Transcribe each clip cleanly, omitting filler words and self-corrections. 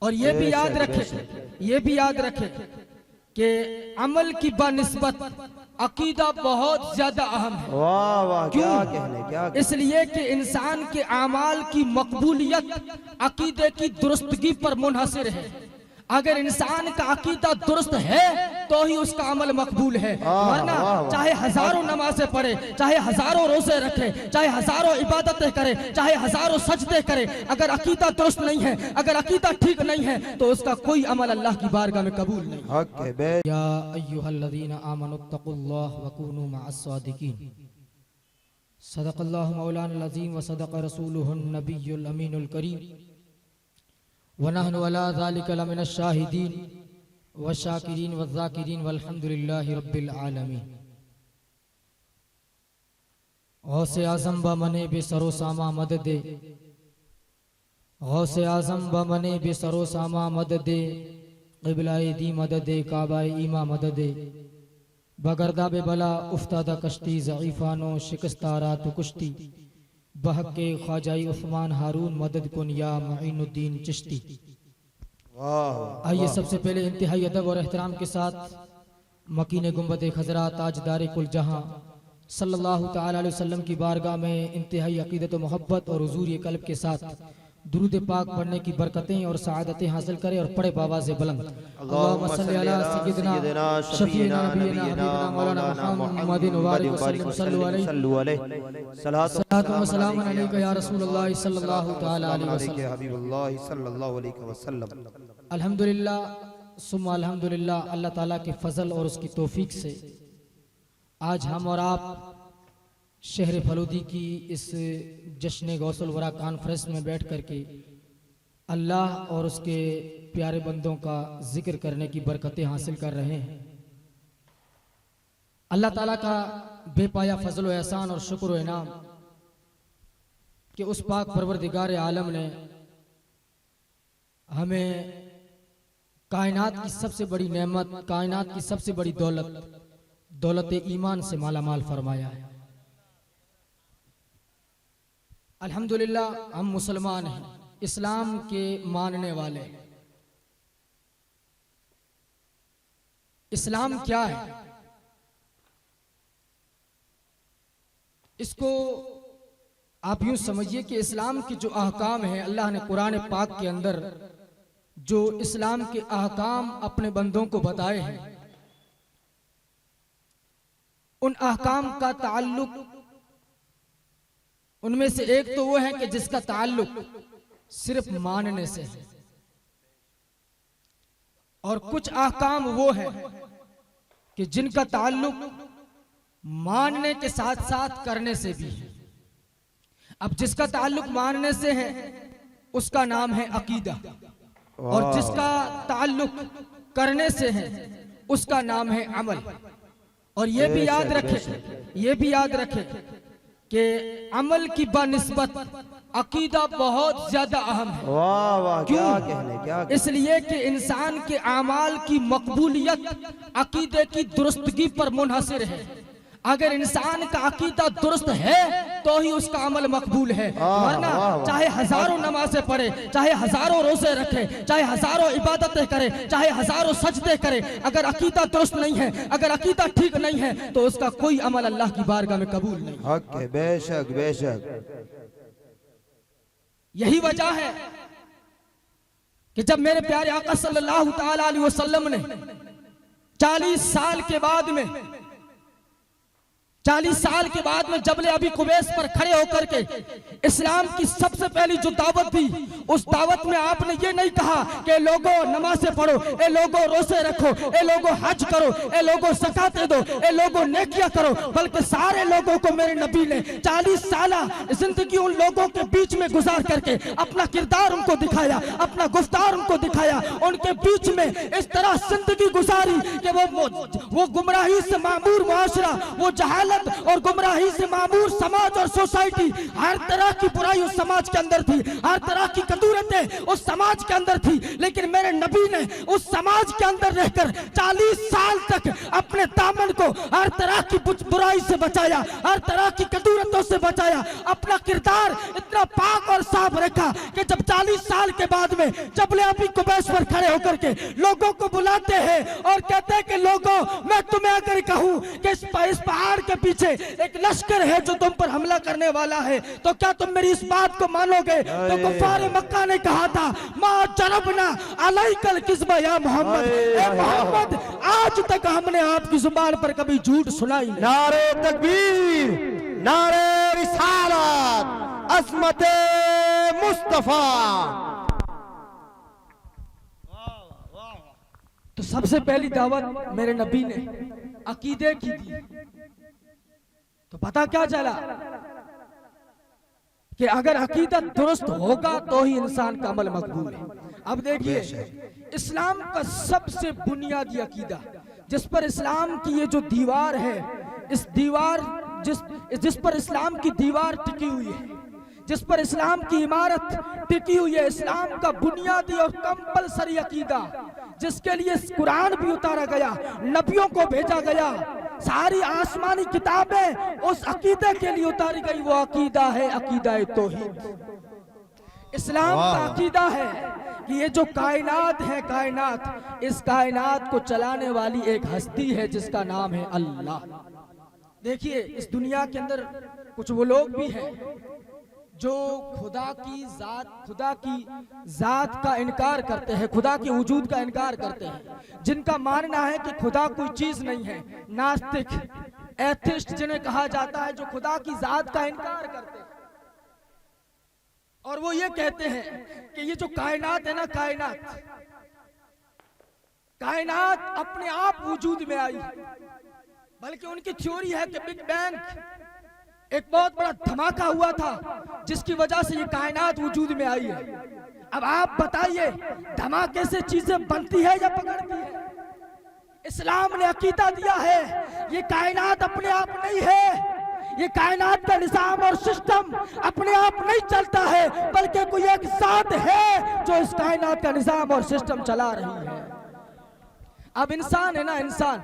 और ये भी याद रखें कि अमल की बनिस्बत अकीदा बहुत ज्यादा अहम है। वाह वाह, क्यों? क्या कहने, क्या कहने। इसलिए कि इंसान के अमाल की मकबूलियत अकीदे की दुरुस्तगी पर मुनहसिर है। अगर इंसान का अकीदा दुरुस्त है तो ही उसका अमल मकबूल है, वरना चाहे हजारों नमाजें पढ़े, चाहे हजारों रोजे रखे, चाहे हजारों इबादतें करे, चाहे हजारों सजदे करे, अगर अकीदा दुरुस्त नहीं है, अगर अकीदा ठीक नहीं है तो उसका कोई अमल अल्लाह की बारगाह में कबूल नहीं। या अय्युहल्लज़ीना आमनुत्तकुल्लाह वकूनू मअस्सादिकीन। सदक़ल्लाहु मौलाना अज़ीम व सदक़ रसूलुहुन नबियुल अमीनुल करीम व नहनु अला ज़ालिका लमिनश शाहिदीन व शाकिरीन व ज़ाकिरीन वल्हम्दुलिल्लाहि रब्बिल आलमीन। गौसे आज़म बमने बेसरो सामा मददे, गौसे आज़म बमने बेसरो सामा मददे, क़िबलाए दी मददे, काबाए ईमा मददे, बगरदा बे बला उफ्तादा कश्ती, ज़ईफ़ानो शिकस्तारा तो कुश्ती, बहके ख्वाजाई उस्मान हारून मदद कुन या मुईनुद्दीन चिश्ती। आइए सबसे पहले इंतहाई अदब और एहतराम के साथ मकीने गुंबद खजरा ताजदार कुल जहां सल्लल्लाहु ताला अलैहि वसल्लम की बारगाह में इंतहाई अकीदत व मोहब्बत और हुजूर कल्ब के साथ दुरूद पाक पढ़ने की बरकतें और सआदतें हासिल करें। और पढ़े बाबा से बुलंद अल्लाहुम्मा सल्ली अला सय्यिदिना शफीना नबीना हबीबना मौलाना मुहम्मदिन व बारिक वसल्लिम सल्लु अलैहि सलातु व सलाम अलैका या रसूलल्लाह सल्लल्लाहु ताला अलैहि वसल्लम। अल्हम्दुलिल्लाह सुम्मा अल्हम्दुलिल्लाह, अल्लाह ताला के फजल और उसकी तौफीक से आज हम और आप शहर फलूदी की इस जश्न गौसल वरा कॉन्फ्रेंस में बैठ करके अल्लाह और उसके प्यारे बंदों का जिक्र करने की बरकतें हासिल कर रहे हैं। अल्लाह ताला का बेपाया फजल व एहसान और शुक्र व इनाम कि उस पाक परवरदिगार आलम ने हमें कायनात की सबसे बड़ी नेमत, कायनात की सबसे बड़ी दौलत ईमान से मालामाल फरमाया है। अल्हम्दुलिल्लाह हम मुसलमान हैं, इस्लाम के मानने वाले। इस्लाम क्या है? इसको आप यूं समझिए कि इस्लाम के जो अहकाम हैं, अल्लाह ने कुरान पाक के अंदर जो इस्लाम के अहकाम अपने बंदों को बताए हैं, उन अहकाम का ताल्लुक, उनमें से एक तो वो है कि जिसका ताल्लुक सिर्फ मानने से है, और कुछ अहकाम वो है कि जिनका ताल्लुक मानने के साथ साथ करने से भी है। अब जिसका ताल्लुक मानने से है उसका नाम है अकीदा, और जिसका ताल्लुक करने से है उसका नाम है अमल। और ये भी याद रखें कि अमल की बनिस्बत अकीदा बहुत ज्यादा अहम है। वाह वाह, क्या कहने, क्या कहने। इसलिए कि इंसान के अमाल की मकबूलियत अकीदे की दुरुस्तगी पर मुनहसिर है। अगर इंसान का अकीदा दुरुस्त है तो ही उसका अमल मकबूल है, वरना चाहे हजारों नमाजें पढ़े, चाहे हजारों रोजे रखे, चाहे हजारों इबादतें करे, चाहे हजारों सजदे करे, अगर अकीदा दुरुस्त नहीं है, अगर अकीदा ठीक नहीं है तो उसका कोई अमल अल्लाह की बारगाह में कबूल नहीं। हक है, बेशक बेशक। यही वजह है कि जब मेरे प्यारे आका सल्लल्लाहु ताला अलैहि वसल्लम ने 40 साल के बाद में 40 साल के बाद में जबले अबी कुबैस पर खड़े होकर के इस्लाम की सबसे पहली जो दावत दी, उस दावत में आपने ये नहीं कहा कि लोगों नमाज़ें पढ़ो, ए लोगों रोजे रखो, ए लोगों हज करो, ए लोगों ज़कात दो, ए लोगों नेकियां करो, बल्कि सारे लोगों को मेरे नबी ने 40 साल जिंदगी उन लोगों के बीच में गुजार करके अपना किरदार उनको दिखाया, अपना गुफ्तार उनको दिखाया, उनके बीच में इस तरह जिंदगी गुजारी कि वो गुमराही से मामूर मुआशरा, वो जहालत और गुमराही से मामूर समाज और सोसाइटी, हर तरह की बुराई उस समाज के अंदर थी, हर तरह की कदूरतें उस समाज के अंदर थी, लेकिन मेरे नबी ने उस समाज के अंदर रहकर 40 साल तक अपने दामन को हर तरह की बुराई से बचाया, हर तरह की कदूरतों से बचाया, अपना किरदार इतना पाक और साफ रखा कि जब 40 साल के बाद में जबले अभी कुबैस पर खड़े होकर के लोगों को बुलाते हैं और कहते हैं कि लोगों, मैं तुम्हें अगर कहूं कि इस पहाड़ के पीछे एक लश्कर है जो तुम पर हमला करने वाला है, तो क्या तुम मेरी इस बात को मानोगे? तो कुफार मक्का ने कहा था, मा जरबना अलैकल किस्बा या मोहम्मद, ए मोहम्मद, आज तक हमने आपकी जुबान पर कभी झूठ सुना ही नहीं। नारे तकबीर, नारे रिसालत, अज़मत मुस्तफा। तो सबसे पहली दावत मेरे नबी ने अकीदे की दी। तो पता क्या चला कि अगर अकीदत दुरुस्त होगा तो ही इंसान का अमल मकबूल है। अब देखिए, इस्लाम का सबसे बुनियादी अकीदा जिस पर इस्लाम की ये जो दीवार है, इस दीवार जिस पर इस्लाम की दीवार टिकी हुई है, जिस पर इस्लाम की इमारत टिकी हुई है, इस्लाम का बुनियादी और कंपलसरी अकीदा, जिसके लिए कुरान भी उतारा गया, नबियों को भेजा गया, सारी आसमानी किताबें उस अकीदे के लिए उतारी गई, वो अकीदा है अकीदा तौहीद। इस्लाम का अकीदा है कि ये जो कायनात है, कायनात, इस कायनात को चलाने वाली एक हस्ती है जिसका नाम है अल्लाह। देखिए, इस दुनिया के अंदर कुछ वो लोग भी हैं जो खुदा की जात का इनकार करते हैं, खुदा के वजूद का इनकार करते हैं, जिनका मानना है कि खुदा कोई चीज नहीं है। नास्तिक, एथिस्ट जिन्हें कहा जाता है, जो खुदा की जात का इनकार करते हैं। और वो ये कहते हैं कि ये जो कायनात है ना, कायनात अपने आप वजूद में आई, बल्कि उनकी थ्योरी है कि बिग बैंग एक बहुत बड़ा धमाका हुआ था जिसकी वजह से ये कायनात वजूद में आई है। अब आप बताइए, धमाके से चीजें बनती है या पकड़ती है? इस्लाम ने अकीदा दिया है ये कायनात अपने आप नहीं है, ये कायनात का निजाम और सिस्टम अपने आप नहीं चलता है, बल्कि कोई एक जात है जो इस कायनात का निजाम और सिस्टम चला रही है। अब इंसान है ना, इंसान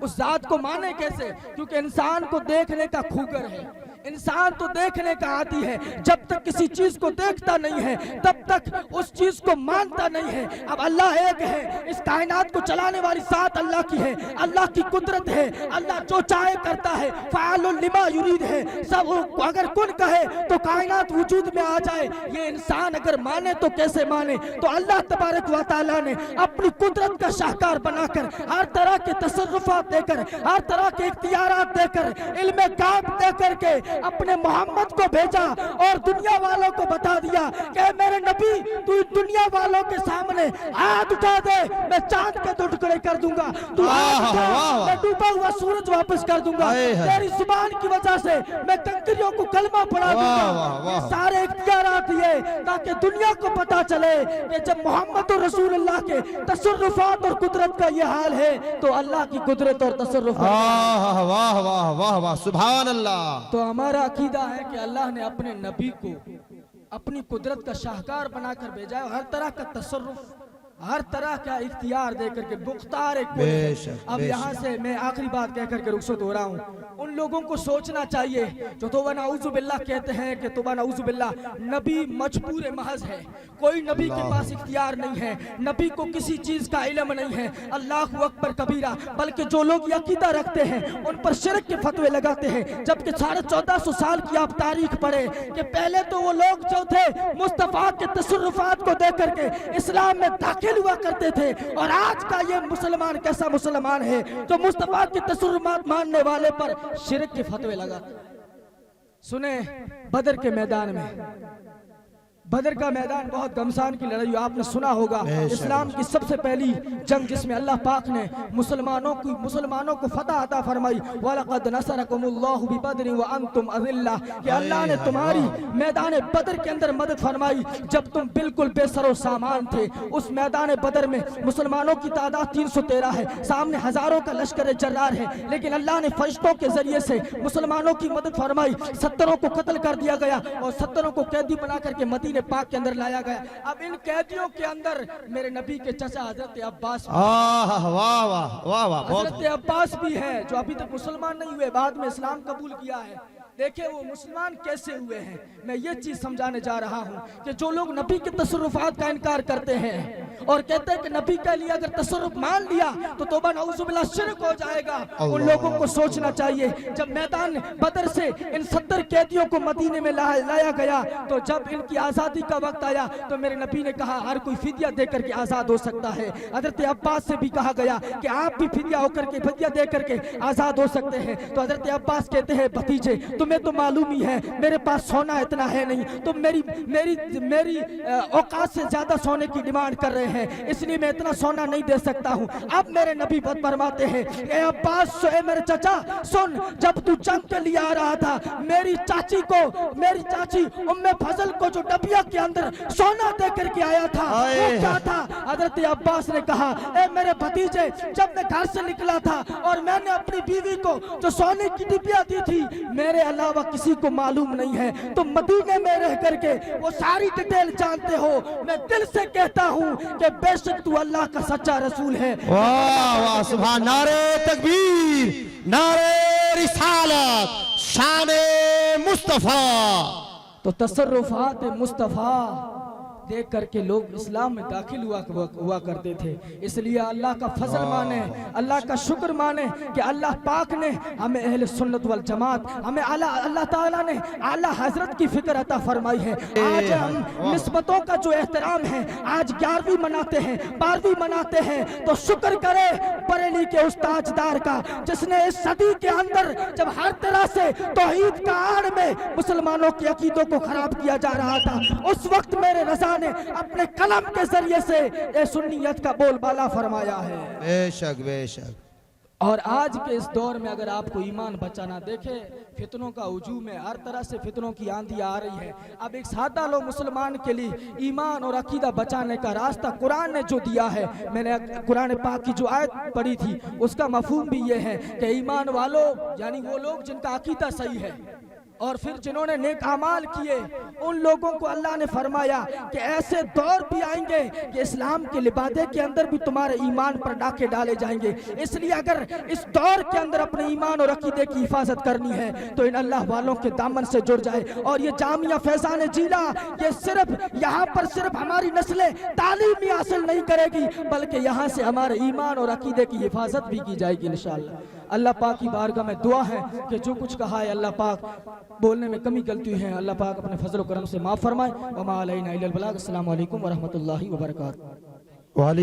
उस जात को माने कैसे? क्योंकि इंसान को देखने का खूगर है, इंसान तो देखने का आदी है। जब तक किसी चीज को देखता नहीं है तब तक उस चीज को मानता नहीं है। अब अल्लाह एक है, इस कायनात को चलाने वाली जात अल्लाह की है, अल्लाह की कुदरत है, अल्लाह जो चाहे करता है, फ़ाअलुल लिमा युरीद है। सब अगर कुन कहे तो कायनात वजूद में आ जाए। ये इंसान अगर माने तो कैसे माने? तो अल्लाह तबारक व तआला ने अपनी कुदरत का शाहकार बनाकर, हर तरह के तसर्रुफात देकर, हर तरह के इख्तियारात देकर, इल्म गायब देकर के अपने मोहम्मद को भेजा और दुनिया वालों को बता दिया कि मेरे नबी, तू दुनिया वालों के सामने हाथ उठा दे, मैं चांद के टुकड़े कर दूंगा, तू हाथ उठा, मैं डूबा हुआ सूरज वापस कर दूंगा, तेरी जुबान की वजह से मैं कंकरियों को कलमा पढ़ा दूंगा। सारे इख्तियारात ये ताकि दुनिया को पता चले कि जब मोहम्मद और रसूलुल्लाह के तसर्रुफात और कुदरत का ये हाल है तो अल्लाह की कुदरत और तसर्रुफात। वाह वाह वाह वाह वाह, सुभान अल्लाह। तो हमारा अकीदा है कि अल्लाह ने अपने नबी को अपनी कुदरत का शाहकार बनाकर भेजा है, हर तरह का तसर्रुफ, हर तरह का इख्तियार देकर के मुख्तार एक। अब यहाँ से मैं आखिरी बात कहकर के रुखसत हो रहा हूँ। उन लोगों को सोचना चाहिए जो तौबा नऊज़ु बिल्लाह कहते हैं कि तौबा नऊज़ु बिल्लाह, नबी मजबूर महज है, कोई नबी के पास इख्तियार नहीं है, नबी को किसी चीज का इल्म नहीं है, अल्लाहु अकबर कबीरा। बल्कि जो लोग ये अकीदा रखते हैं उन पर शिरक के फतवे लगाते हैं, जबकि 1450 साल की आप तारीख पढ़े कि पहले तो वो लोग जो थे मुस्तफा के तसर्रुफात को देख करके इस्लाम में दाखिल हुआ करते थे, और आज का ये मुसलमान कैसा मुसलमान है जो मुस्तफा के तसर्रुफात मानने वाले पर शिरक के फतवे लगा। सुने, बदर के मैदान में, बदर का मैदान बहुत गमसान की लड़ाई, आपने सुना होगा, इस्लाम की सबसे पहली जंग जिसमें अल्लाह पाक ने मुसलमानों को फतह अता फरमाई। वलक़द नसरकुमुल्लाहु बिबदर व अंतुम अज़िल्ला, कि अल्लाह ने तुम्हारी मैदान बदर के अंदर मदद फरमाई जब तुम बिल्कुल बेसरो सामान थे। उस मैदान बदर में मुसलमानों की तादाद 313 है, सामने हजारों का लश्कर जर्रार है, लेकिन अल्लाह ने फरिश्तों के जरिए से मुसलमानों की मदद फरमाई। 70 को कत्ल कर दिया गया और 70 को कैदी बना करके मदीने पाक के अंदर लाया गया। अब इन कैदियों के अंदर मेरे नबी के चचा हजरत अब्बास, वाह वाह वाह वाह, हजरत अब्बास भी है जो अभी तक मुसलमान नहीं हुए, बाद में इस्लाम कबूल किया है। देखिए वो मुसलमान कैसे हुए हैं। मैं ये चीज समझाने जा रहा हूँ कि जो लोग नबी के तसर्रुफात का इनकार करते हैं और कहते हैं कि नबी के लिए अगर तसर्रुफ मान लिया तो तौबा नऊजुबिल्लाह शिर्क हो जाएगा, उन लोगों को सोचना चाहिए। जब मैदान बदर से इन 70 कैदियों को मदीने में लाया गया तो जब इनकी आज़ादी का वक्त आया तो मेरे नबी ने कहा हर कोई फिदिया देकर के आज़ाद हो सकता है। हजरत अब्बास से भी कहा गया कि आप भी फिदिया होकर के फिदिया दे करके आज़ाद हो सकते हैं। तो हजरत अब्बास कहते हैं भतीजे तुम्हें तो मालूम ही है मेरे पास सोना इतना है नहीं, तो मेरी औकात से ज्यादा सोने की डिमांड कर रहे हैं, इसलिए मैं इतना सोना नहीं दे सकता हूँ। अब मेरे नबी फरमाते हैं ए अब्बास, ए मेरे चाचा सुन, जब तू जंग के लिए आ रहा था मेरी चाची उम्मे फजल को जो डबिया के अंदर सोना दे करके आया था वो क्या था? हजरत अब्बास ने कहा ए मेरे भतीजे, जब मैं घर से निकला था और मैंने अपनी बीवी को जो सोने की डिबिया दी थी मेरे अलावा किसी को मालूम नहीं है, तो मदीने में रह करके वो सारी डिटेल जानते हो। मैं दिल से कहता हूँ कि बेशक तू अल्लाह का सच्चा रसूल है। वाह वाह सुभान, नारे तकबीर, नारे रिसालत, शाने मुस्तफा। तो तसर्रुफात मुस्तफा देख करके लोग इस्लाम में दाखिल हुआ करते थे। इसलिए अल्लाह का फजल माने, अल्लाह का शुक्र माने कि अल्लाह पाक ने हमें अहले सुन्नत वल जमात, हमें अल्लाह ताला ने आला हजरत की फिक्र अता फरमाई है। आज हम निस्बतों का जो एहतराम है, आज 11वीं मनाते हैं, 12वीं मनाते हैं, तो शुक्र करे बरेली के उस ताजदार का जिसने इस सदी के अंदर जब हर तरह से तौहीद का आड़ में मुसलमानों के अकीदों को खराब किया जा रहा था, उस वक्त मेरे रज़ा ने अपने कलम के जरिए से ये सुन्नियत का बोलबाला फरमाया है। बेशक बेशक। और आज के इस दौर में अगर आपको ईमान बचाना, देखे फितनों का हुजूम है, हर तरह से फितनों की आंधी आ रही है। अब एक सादा लोग मुसलमान के लिए ईमान और अकीदा बचाने का रास्ता कुरान ने जो दिया है, मैंने कुरान पाक की जो आयत पढ़ी थी उसका मफहूम भी ये है कि ईमान वालों यानी वो लोग जिनका अकीदा सही है और फिर जिन्होंने नेक अमाल किए, उन लोगों को अल्लाह ने फरमाया कि ऐसे दौर भी आएंगे कि इस्लाम के लिबादे के अंदर भी तुम्हारे ईमान पर डाके डाले जाएंगे। इसलिए अगर इस दौर के अंदर अपने ईमान और अकीदे की हिफाजत करनी है तो इन अल्लाह वालों के दामन से जुड़ जाए। और ये जामिया फैजान जिला, ये सिर्फ यहाँ पर सिर्फ हमारी नस्लें तालीम ही हासिल नहीं करेगी, बल्कि यहाँ से हमारे ईमान और अकीदे की हिफाजत भी की जाएगी इंशाअल्लाह। अल्लाह पाक की बारगाह में दुआ है कि जो कुछ कहा है अल्लाह पाक बोलने में कमी गलती है अल्लाह पाक अपने फजल करम से माफ़ फरमाए। वमा अलैना इल्लल बलाग। अस्सलामु अलैकुम व रहमतुल्लाहि व बरकातहू।